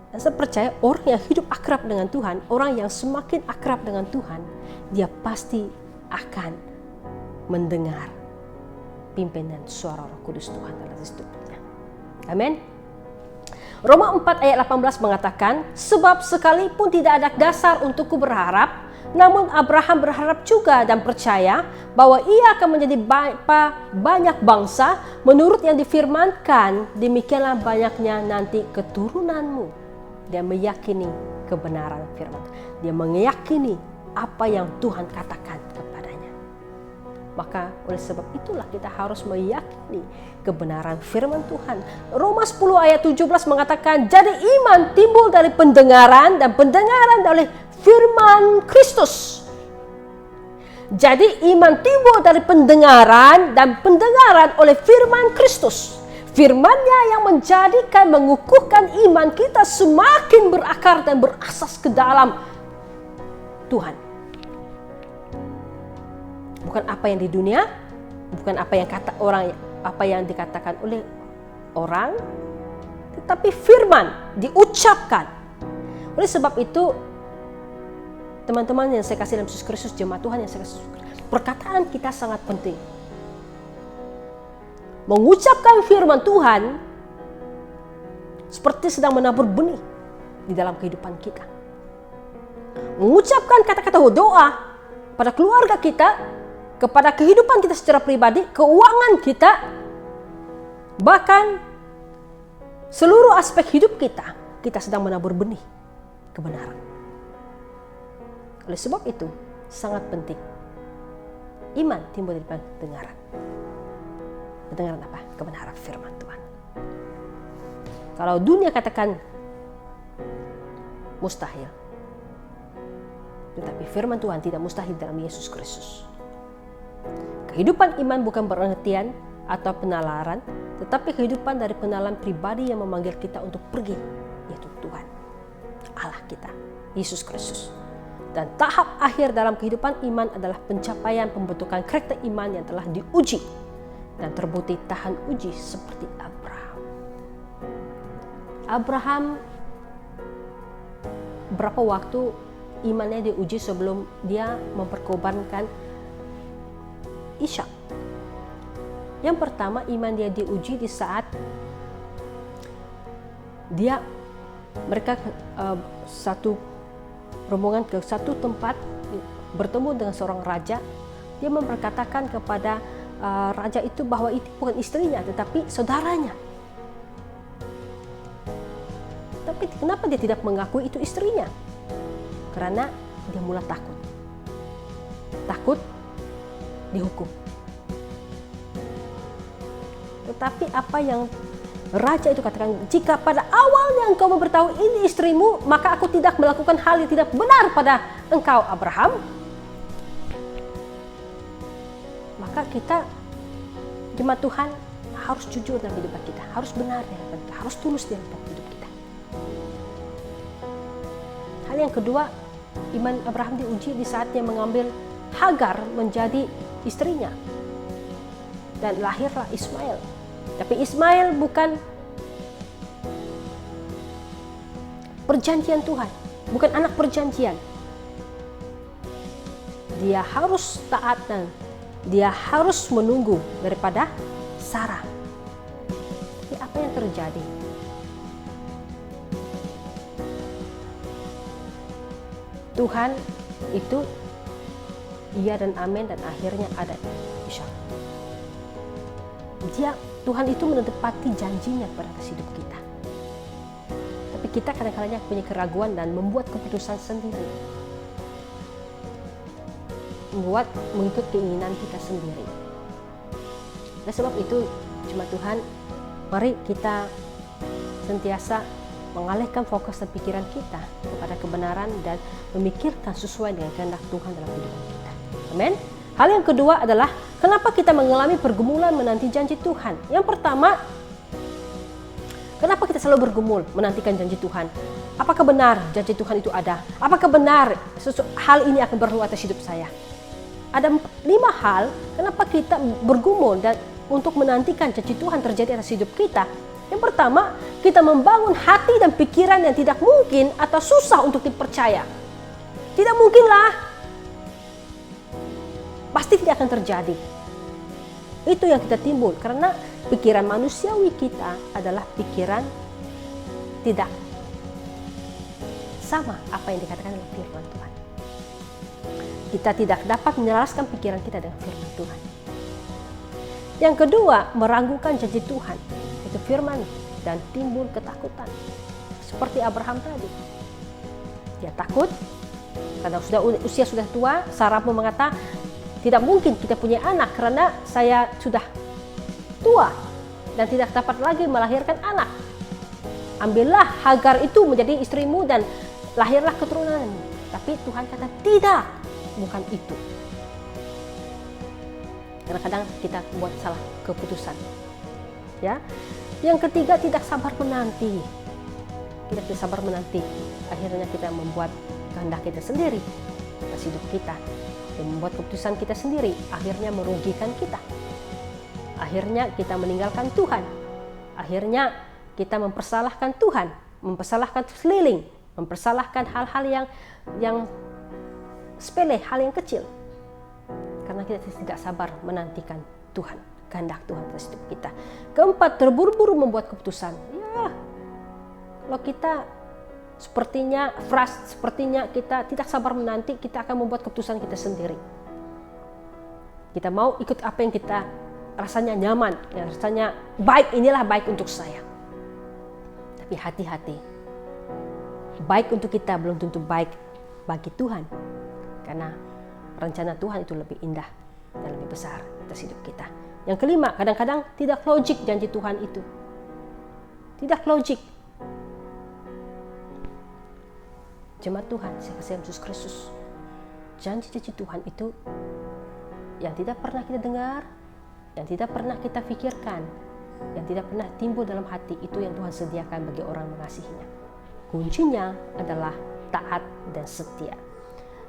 Dan saya percaya orang yang hidup akrab dengan Tuhan, orang yang semakin akrab dengan Tuhan, dia pasti akan mendengar pimpinan suara Roh Kudus Tuhan dalam hidupnya. Amin. Roma 4 ayat 18 mengatakan, sebab sekalipun tidak ada dasar untukku berharap, namun Abraham berharap juga dan percaya bahwa ia akan menjadi banyak bangsa menurut yang difirmankan, demikianlah banyaknya nanti keturunanmu. Dia meyakini kebenaran firman. Dia meyakini apa yang Tuhan katakan kepadanya. Maka oleh sebab itulah kita harus meyakini kebenaran firman Tuhan. Roma 10 ayat 17 mengatakan, jadi iman timbul dari pendengaran dan pendengaran oleh firman Kristus. Jadi iman timbul dari pendengaran dan pendengaran oleh firman Kristus. Firman-Nya yang menjadikan, mengukuhkan iman kita semakin berakar dan berasas ke dalam Tuhan. Bukan apa yang di dunia, bukan apa yang kata orang, apa yang dikatakan oleh orang, tetapi firman diucapkan. Oleh sebab itu, teman-teman yang saya kasih dalam Yesus Kristus, jemaat Tuhan yang saya kasih, perkataan kita sangat penting. Mengucapkan firman Tuhan seperti sedang menabur benih di dalam kehidupan kita. Mengucapkan kata-kata doa pada keluarga kita, kepada kehidupan kita secara pribadi, keuangan kita, bahkan seluruh aspek hidup kita, kita sedang menabur benih kebenaran. Oleh sebab itu, sangat penting. Iman timbul dari pendengaran. Pendengaran apa? Kebenaran firman Tuhan. Kalau dunia katakan mustahil, tetapi firman Tuhan tidak mustahil dalam Yesus Kristus. Kehidupan iman bukan pengertian atau penalaran, tetapi kehidupan dari pengenalan pribadi yang memanggil kita untuk pergi, yaitu Tuhan, Allah kita, Yesus Kristus. Dan tahap akhir dalam kehidupan iman adalah pencapaian pembentukan karakter iman yang telah diuji dan terbukti tahan uji seperti Abraham. Abraham berapa waktu imannya diuji sebelum dia memperkorbankan Ishak? Yang pertama, iman dia diuji di saat mereka satu rombongan ke satu tempat bertemu dengan seorang raja. Dia memperkatakan kepada raja itu bahwa itu bukan istrinya tetapi saudaranya. Tapi kenapa dia tidak mengakui itu istrinya? Karena dia mulai takut dihukum. Tetapi apa yang raja itu katakan, jika pada awalnya engkau memberitahu ini istrimu, maka aku tidak melakukan hal yang tidak benar pada engkau Abraham. Maka kita, jemaat Tuhan, harus jujur dalam hidup kita, harus benar dalam hidup kita, harus tulus dalam hidup kita. Hal yang kedua, iman Abraham diuji di saat dia mengambil Hagar menjadi istrinya, dan lahirlah Ismail. Tapi Ismail bukan perjanjian Tuhan, bukan anak perjanjian. Dia harus taat dan dia harus menunggu daripada Sarah. Tapi apa yang terjadi? Tuhan itu iya dan amin, dan akhirnya ada Ishak. Tuhan itu menepati janjinya pada hidup kita. Tapi kita kadang-kadang punya keraguan dan membuat keputusan sendiri. Mengikut keinginan kita sendiri. Oleh sebab itu, jemaat Tuhan, mari kita senantiasa mengalihkan fokus dan pikiran kita kepada kebenaran dan memikirkan sesuai dengan kehendak Tuhan dalam kehidupan kita. Amin. Hal yang kedua adalah kenapa kita mengalami pergumulan menanti janji Tuhan. Yang pertama, kenapa kita selalu bergumul menantikan janji Tuhan? Apakah benar janji Tuhan itu ada? Apakah benar hal ini akan berlaku atas hidup saya? Ada 5 hal kenapa kita bergumul dan untuk menantikan janji Tuhan terjadi atas hidup kita. Yang pertama, kita membangun hati dan pikiran yang tidak mungkin atau susah untuk dipercaya. Tidak mungkinlah, pasti tidak akan terjadi. Itu yang kita timbul karena pikiran manusiawi kita adalah pikiran tidak sama apa yang dikatakan oleh firman Tuhan. Kita tidak dapat menyelaraskan pikiran kita dengan firman Tuhan. Yang kedua, meragukan janji Tuhan, itu firman, dan timbul ketakutan. Seperti Abraham tadi. Dia takut Karena usia sudah tua, Sarah pun mengata, tidak mungkin kita punya anak karena saya sudah tua dan tidak dapat lagi melahirkan anak. Ambillah Hagar itu menjadi istrimu dan lahirlah keturunanmu. Tapi Tuhan kata tidak, bukan itu. Kadang-kadang kita buat salah keputusan. Ya. Yang ketiga, tidak sabar menanti. Kita tidak sabar menanti. Akhirnya kita membuat kehendak kita sendiri atas hidup kita. Dan membuat keputusan kita sendiri, akhirnya merugikan kita. Akhirnya kita meninggalkan Tuhan. Akhirnya kita mempersalahkan Tuhan, mempersalahkan sekeliling, mempersalahkan hal-hal yang sepele, hal yang kecil. Karena kita tidak sabar menantikan Tuhan, kehendak Tuhan atas hidup kita. Keempat, terburu-buru membuat keputusan. Ya, kalau kita sepertinya kita tidak sabar menanti, kita akan membuat keputusan kita sendiri. Kita mau ikut apa yang kita rasanya nyaman, yang rasanya baik, inilah baik untuk saya. Tapi hati-hati, baik untuk kita belum tentu baik bagi Tuhan. Karena rencana Tuhan itu lebih indah dan lebih besar atas hidup kita. Yang kelima, kadang-kadang tidak logik janji Tuhan itu. Tidak logik. Jemaat Tuhan, saya kasih Yesus Kristus. Janji-janji Tuhan itu yang tidak pernah kita dengar, yang tidak pernah kita pikirkan, yang tidak pernah timbul dalam hati, itu yang Tuhan sediakan bagi orang mengasihinya. Kuncinya adalah taat dan setia.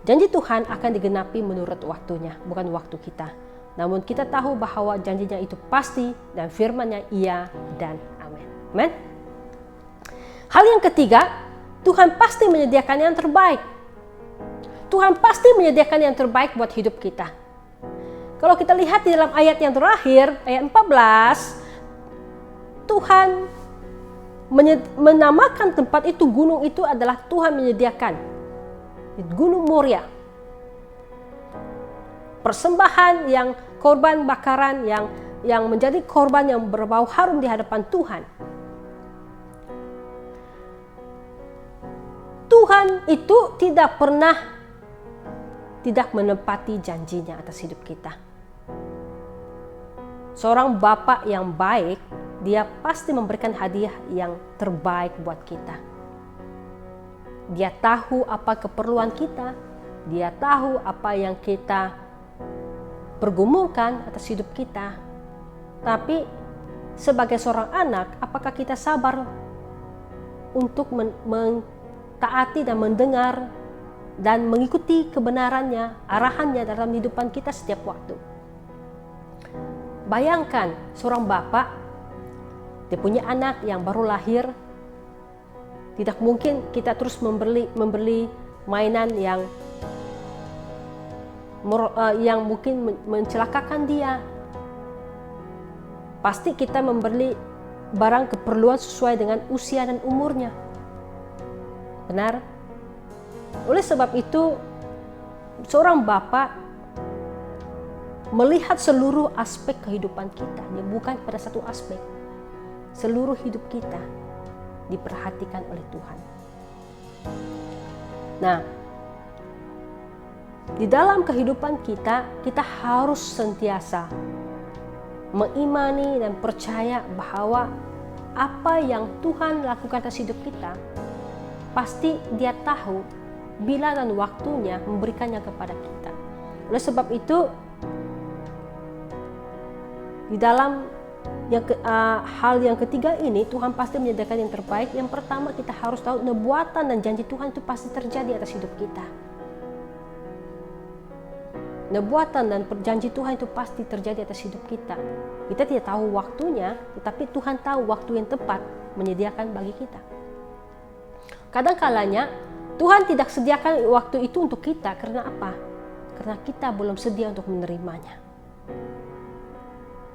Janji Tuhan akan digenapi menurut waktunya, bukan waktu kita. Namun kita tahu bahwa janjinya itu pasti dan firman-Nya iya dan amin. Amin. Hal yang ketiga, Tuhan pasti menyediakan yang terbaik. Tuhan pasti menyediakan yang terbaik buat hidup kita. Kalau kita lihat di dalam ayat yang terakhir, ayat 14, Tuhan menamakan tempat itu, gunung itu adalah Tuhan menyediakan. Di Gunung Moria. Persembahan yang korban bakaran yang menjadi korban yang berbau harum di hadapan Tuhan. Tuhan itu tidak pernah tidak menepati janjinya atas hidup kita. Seorang Bapa yang baik, dia pasti memberikan hadiah yang terbaik buat kita. Dia tahu apa keperluan kita, dia tahu apa yang kita pergumulkan atas hidup kita. Tapi sebagai seorang anak, apakah kita sabar untuk taati dan mendengar dan mengikuti kebenarannya, arahannya dalam kehidupan kita setiap waktu. Bayangkan seorang bapak, dia punya anak yang baru lahir, tidak mungkin kita terus membeli mainan yang mungkin mencelakakan dia. Pasti kita membeli barang keperluan sesuai dengan usia dan umurnya. Benar? Oleh sebab itu, seorang bapak melihat seluruh aspek kehidupan kita, bukan pada satu aspek. Seluruh hidup kita diperhatikan oleh Tuhan. Nah, di dalam kehidupan kita, kita harus sentiasa mengimani dan percaya bahwa apa yang Tuhan lakukan atas hidup kita, pasti Dia tahu bila dan waktunya memberikannya kepada kita. Oleh sebab itu, di dalam hal yang ketiga ini, Tuhan pasti menyediakan yang terbaik. Yang pertama, kita harus tahu nubuatan dan janji Tuhan itu pasti terjadi atas hidup kita. Nubuatan dan janji Tuhan itu pasti terjadi atas hidup kita. Kita tidak tahu waktunya, tetapi Tuhan tahu waktu yang tepat menyediakan bagi kita. Kadang-kalanya Tuhan tidak sediakan waktu itu untuk kita. Karena apa? Karena kita belum sedia untuk menerimanya.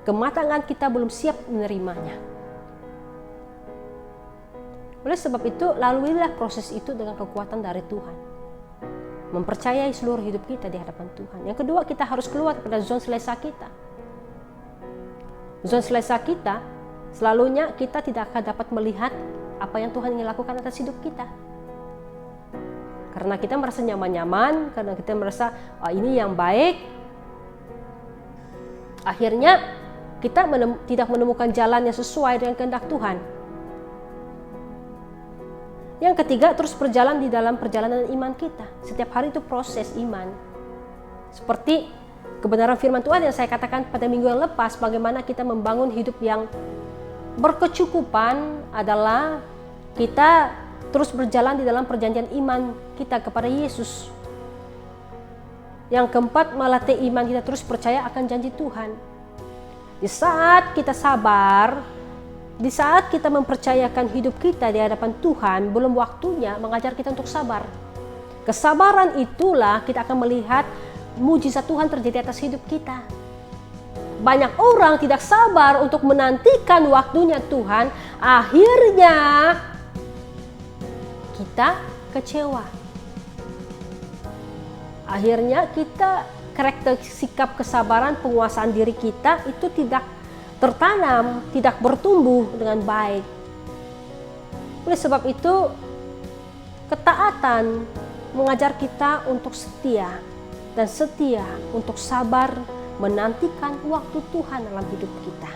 Kematangan kita belum siap menerimanya. Oleh sebab itu, laluilah proses itu dengan kekuatan dari Tuhan. Mempercayai seluruh hidup kita di hadapan Tuhan. Yang kedua, kita harus keluar pada zona selesa kita. Zona selesa kita, selalunya kita tidak akan dapat melihat apa yang Tuhan ingin lakukan atas hidup kita. karena kita merasa nyaman-nyaman, karena kita merasa ini yang baik. Akhirnya kita tidak menemukan jalan yang sesuai dengan kehendak Tuhan. Yang ketiga, terus berjalan di dalam perjalanan iman kita. Setiap hari itu proses iman. Seperti kebenaran firman Tuhan yang saya katakan pada minggu yang lepas, bagaimana kita membangun hidup yang berkecukupan adalah kita terus berjalan di dalam perjanjian iman kita kepada Yesus. Yang keempat, melatih iman kita terus percaya akan janji Tuhan. Di saat kita sabar, di saat kita mempercayakan hidup kita di hadapan Tuhan, belum waktunya mengajar kita untuk sabar. Kesabaran itulah kita akan melihat mujizat Tuhan terjadi atas hidup kita. Banyak orang tidak sabar untuk menantikan waktunya Tuhan, akhirnya kita kecewa. Akhirnya kita karakter sikap kesabaran, penguasaan diri kita itu tidak tertanam, tidak bertumbuh dengan baik. Oleh sebab itu, ketaatan mengajar kita untuk setia, dan setia untuk sabar menantikan waktu Tuhan dalam hidup kita.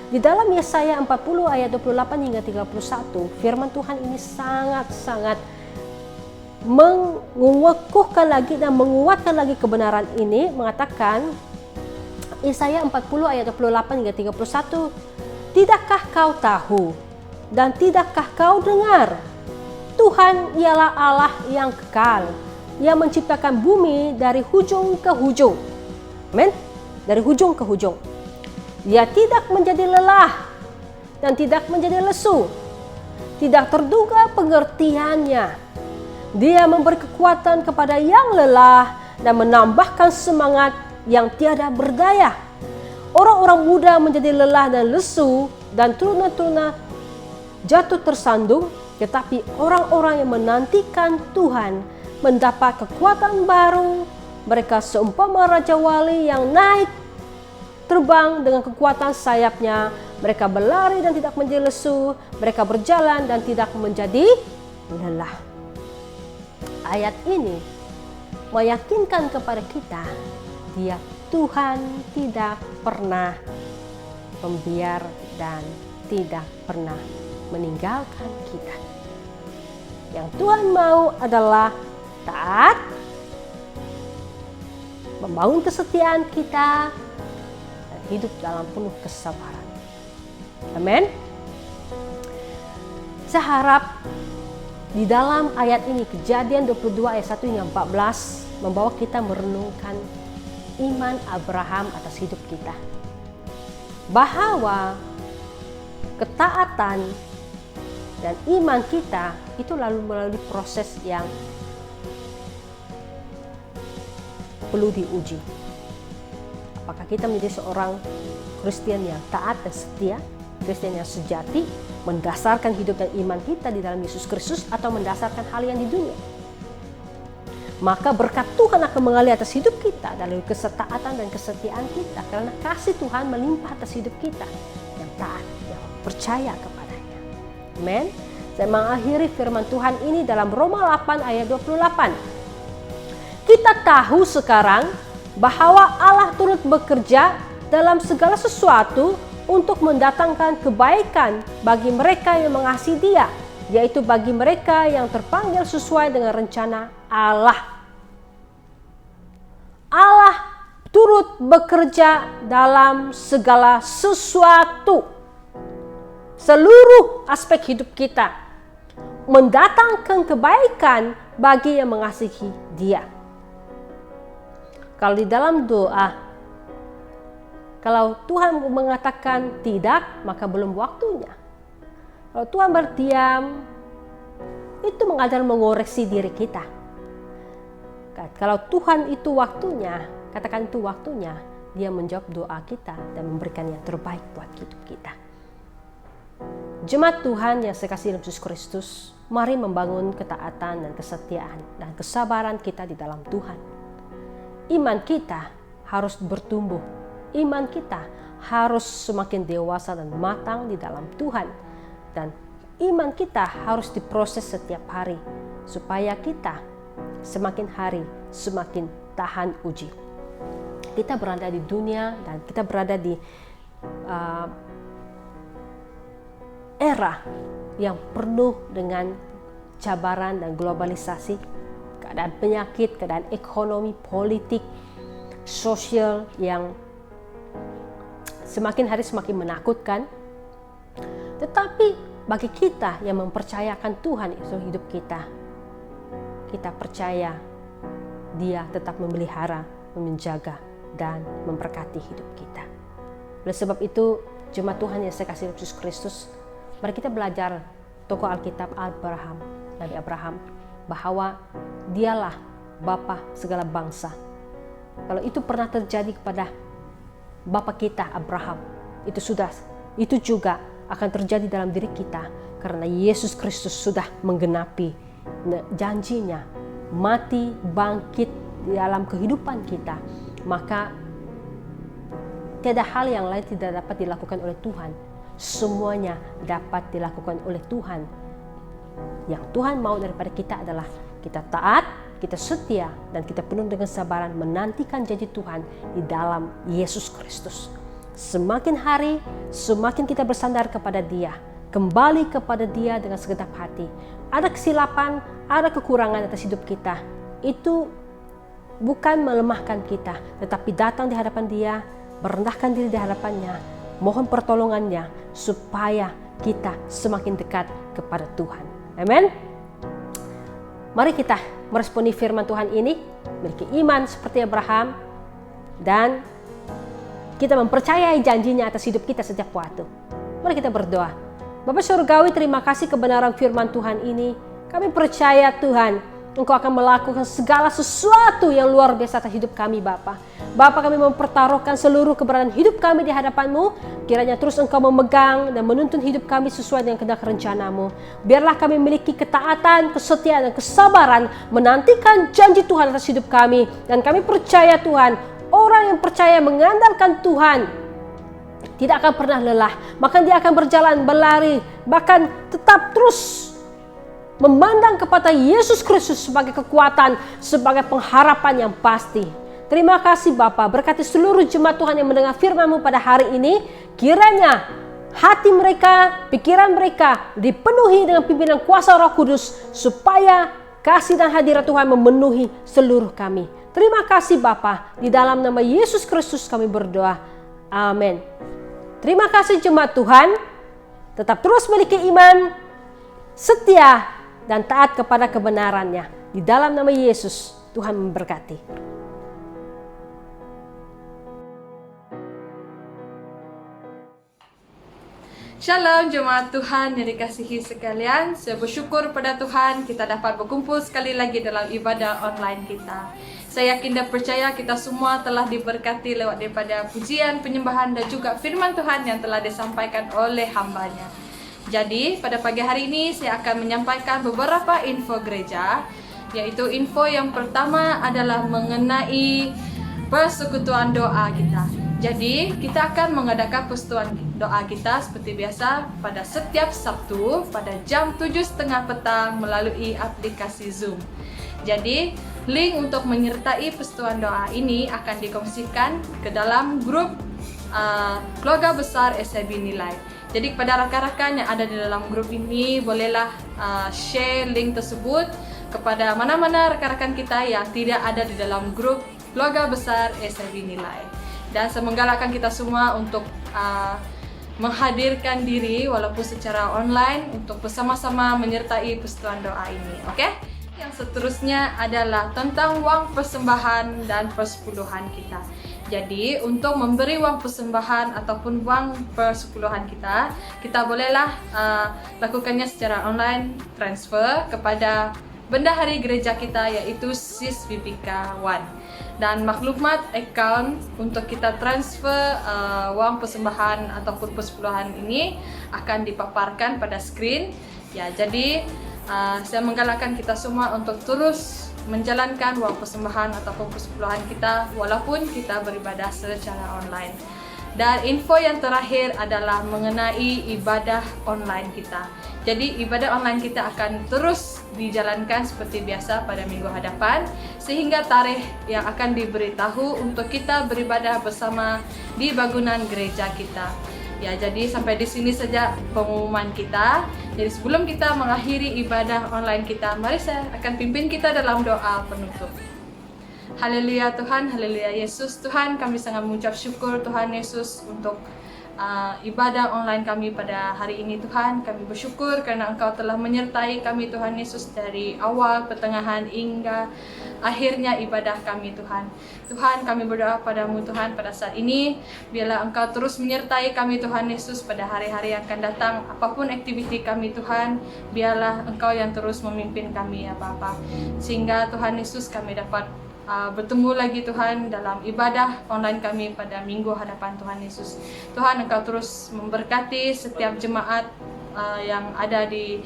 Di dalam Yesaya 40 ayat 28 hingga 31, firman Tuhan ini sangat-sangat mengukuhkan lagi dan menguatkan lagi kebenaran ini, mengatakan Yesaya 40 ayat 28 hingga 31, "Tidakkah kau tahu dan tidakkah kau dengar? Tuhan ialah Allah yang kekal, yang menciptakan bumi dari hujung ke hujung." Amin. Dari hujung ke hujung. Dia tidak menjadi lelah dan tidak menjadi lesu. Tidak terduga pengertiannya. Dia memberi kekuatan kepada yang lelah dan menambahkan semangat yang tiada berdaya. Orang-orang muda menjadi lelah dan lesu, dan turuna-turuna jatuh tersandung, tetapi orang-orang yang menantikan Tuhan mendapat kekuatan baru. Mereka seumpama Raja Wali yang naik terbang dengan kekuatan sayapnya. Mereka berlari dan tidak menjadi lesu. Mereka berjalan dan tidak menjadi lelah. Ayat ini meyakinkan kepada kita, Dia Tuhan tidak pernah membiar dan tidak pernah meninggalkan kita. Yang Tuhan mau adalah taat, membangun kesetiaan kita, dan hidup dalam penuh kesabaran. Amin. Saya harap di dalam ayat ini, Kejadian 22 ayat 1 hingga 14, membawa kita merenungkan iman Abraham atas hidup kita. Bahwa ketaatan dan iman kita itu lalu melalui proses yang perlu diuji. Apakah kita menjadi seorang Kristen yang taat dan setia, Kristen yang sejati, mendasarkan hidup dan iman kita di dalam Yesus Kristus, atau mendasarkan hal yang di dunia? Maka berkat Tuhan akan mengalir atas hidup kita dari kesetaatan dan kesetiaan kita, karena kasih Tuhan melimpah atas hidup kita yang taat, yang percaya kepadanya. Amen. Saya mengakhiri firman Tuhan ini dalam Roma 8 ayat 28. Kita tahu sekarang bahwa Allah turut bekerja dalam segala sesuatu untuk mendatangkan kebaikan bagi mereka yang mengasihi Dia, yaitu bagi mereka yang terpanggil sesuai dengan rencana Allah. Allah turut bekerja dalam segala sesuatu, seluruh aspek hidup kita, mendatangkan kebaikan bagi yang mengasihi Dia. Kalau di dalam doa, kalau Tuhan mengatakan tidak, maka belum waktunya. Kalau Tuhan berdiam, itu mengajar mengoreksi diri kita. Kalau Tuhan itu waktunya, katakan itu waktunya, Dia menjawab doa kita dan memberikan yang terbaik buat hidup kita. Jemaat Tuhan yang saya kasih dalam Yesus Kristus, mari membangun ketaatan dan kesetiaan dan kesabaran kita di dalam Tuhan. Iman kita harus bertumbuh. Iman kita harus semakin dewasa dan matang di dalam Tuhan. Dan iman kita harus diproses setiap hari supaya kita semakin hari semakin tahan uji. Kita berada di dunia dan kita berada di era yang penuh dengan cabaran dan globalisasi, keadaan penyakit, keadaan ekonomi, politik, sosial yang semakin hari semakin menakutkan. Tetapi bagi kita yang mempercayakan Tuhan itu hidup kita, kita percaya Dia tetap memelihara, menjaga, dan memberkati hidup kita. Oleh sebab itu, jemaat Tuhan yang saya kasih Yesus Kristus, mari kita belajar tokoh Alkitab Nabi Abraham, bahwa dialah bapa segala bangsa. Kalau itu pernah terjadi kepada bapa kita Abraham, itu juga akan terjadi dalam diri kita, karena Yesus Kristus sudah menggenapi janjinya, mati bangkit di dalam kehidupan kita. Maka tiada hal yang lain tidak dapat dilakukan oleh Tuhan. Semuanya dapat dilakukan oleh Tuhan. Yang Tuhan mau daripada kita adalah kita taat, kita setia, dan kita penuh dengan sabaran menantikan janji Tuhan di dalam Yesus Kristus. Semakin hari, semakin kita bersandar kepada Dia, kembali kepada Dia dengan segenap hati. Ada kesilapan, ada kekurangan atas hidup kita, itu bukan melemahkan kita, tetapi datang di hadapan Dia, merendahkan diri di hadapannya, mohon pertolongannya, supaya kita semakin dekat kepada Tuhan. Amin. Mari kita meresponi firman Tuhan ini, memiliki iman seperti Abraham, dan kita mempercayai janjinya atas hidup kita setiap waktu. Mari kita berdoa. Bapa Surgawi, terima kasih kebenaran firman Tuhan ini. Kami percaya Tuhan, Engkau akan melakukan segala sesuatu yang luar biasa atas hidup kami, Bapa. Bapa, kami mempertaruhkan seluruh keberadaan hidup kami di hadapan-Mu. Kiranya terus Engkau memegang dan menuntun hidup kami sesuai dengan kehendak rencana-Mu. Biarlah kami memiliki ketaatan, kesetiaan, dan kesabaran menantikan janji Tuhan atas hidup kami. Dan kami percaya Tuhan, orang yang percaya mengandalkan Tuhan tidak akan pernah lelah. Bahkan dia akan berjalan, berlari, bahkan tetap terus memandang kepada Yesus Kristus sebagai kekuatan, sebagai pengharapan yang pasti. Terima kasih Bapa, berkati seluruh jemaat Tuhan yang mendengar firman-Mu pada hari ini. Kiranya hati mereka, pikiran mereka dipenuhi dengan pimpinan kuasa Roh Kudus, supaya kasih dan hadirat Tuhan memenuhi seluruh kami. Terima kasih Bapa, di dalam nama Yesus Kristus kami berdoa. Amin. Terima kasih jemaat Tuhan, tetap terus memiliki iman, setia, dan taat kepada kebenarannya. Di dalam nama Yesus, Tuhan memberkati. Shalom jemaat Tuhan yang dikasihi sekalian. Saya bersyukur pada Tuhan kita dapat berkumpul sekali lagi dalam ibadah online kita. Saya yakin dan percaya kita semua telah diberkati lewat daripada pujian, penyembahan, dan juga firman Tuhan yang telah disampaikan oleh hamba-Nya. Jadi pada pagi hari ini saya akan menyampaikan beberapa info gereja, yaitu info yang pertama adalah mengenai persekutuan doa kita. Jadi kita akan mengadakan persekutuan doa kita seperti biasa pada setiap Sabtu pada jam 7.30 petang melalui aplikasi Zoom. Jadi link untuk menyertai persekutuan doa ini akan dikongsikan ke dalam grup keluarga besar SIB Nilai. Jadi kepada rakan-rakan yang ada di dalam grup ini, bolehlah share link tersebut kepada mana-mana rakan-rakan kita yang tidak ada di dalam grup keluarga besar SIB Nilai. Dan saya menggalakkan kita semua untuk menghadirkan diri walaupun secara online untuk bersama-sama menyertai persekutuan doa ini. Oke? Yang seterusnya adalah tentang wang persembahan dan persepuluhan kita. Jadi untuk memberi wang persembahan ataupun wang persepuluhan kita bolehlah lakukannya secara online, transfer kepada bendahari gereja kita, yaitu Sis Vivika Wan. Dan maklumat account untuk kita transfer wang persembahan ataupun persepuluhan ini akan dipaparkan pada skrin. Ya, jadi saya menggalakkan kita semua untuk terus menjalankan wang persembahan ataupun persepuluhan kita walaupun kita beribadah secara online. Dan info yang terakhir adalah mengenai ibadah online kita. Jadi ibadah online kita akan terus dijalankan seperti biasa pada minggu hadapan, sehingga tarikh yang akan diberitahu untuk kita beribadah bersama di bangunan gereja kita. Ya, jadi sampai di sini saja pengumuman kita. Jadi sebelum kita mengakhiri ibadah online kita, mari saya akan pimpin kita dalam doa penutup. Haleluya Tuhan, haleluya Yesus. Tuhan, kami sangat mengucap syukur Tuhan Yesus untuk ibadah online kami pada hari ini Tuhan. Kami bersyukur karena Engkau telah menyertai kami Tuhan Yesus dari awal, pertengahan hingga akhirnya ibadah kami Tuhan. Tuhan, kami berdoa padamu Tuhan pada saat ini, biarlah Engkau terus menyertai kami Tuhan Yesus pada hari-hari yang akan datang. Apapun aktiviti kami Tuhan, biarlah Engkau yang terus memimpin kami ya Bapa, sehingga Tuhan Yesus kami dapat bertemu lagi Tuhan dalam ibadah online kami pada minggu hadapan Tuhan Yesus. Tuhan, Engkau terus memberkati setiap jemaat yang ada di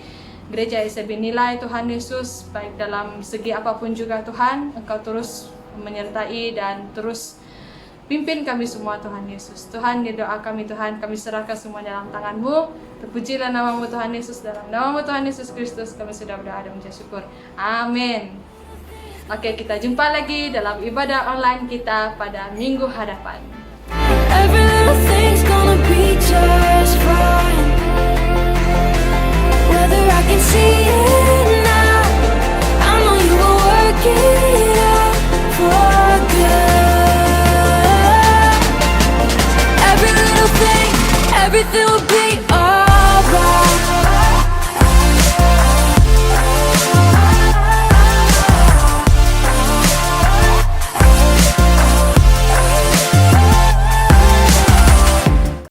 Gereja SCB Nilai Tuhan Yesus, baik dalam segi apapun juga Tuhan. Engkau terus menyertai dan terus pimpin kami semua Tuhan Yesus. Tuhan, di doa kami Tuhan, kami serahkan semua dalam tangan-Mu. Terpujilah nama-Mu Tuhan Yesus, dalam nama-Mu Tuhan Yesus Kristus kami sudah berdoa dan mengucap syukur. Amin. Oke, kita jumpa lagi dalam ibadah online kita pada minggu hadapan. Every little thing's gonna be just fine. Whether I can see it now, I know you will work it out for good. Every little thing, everything will be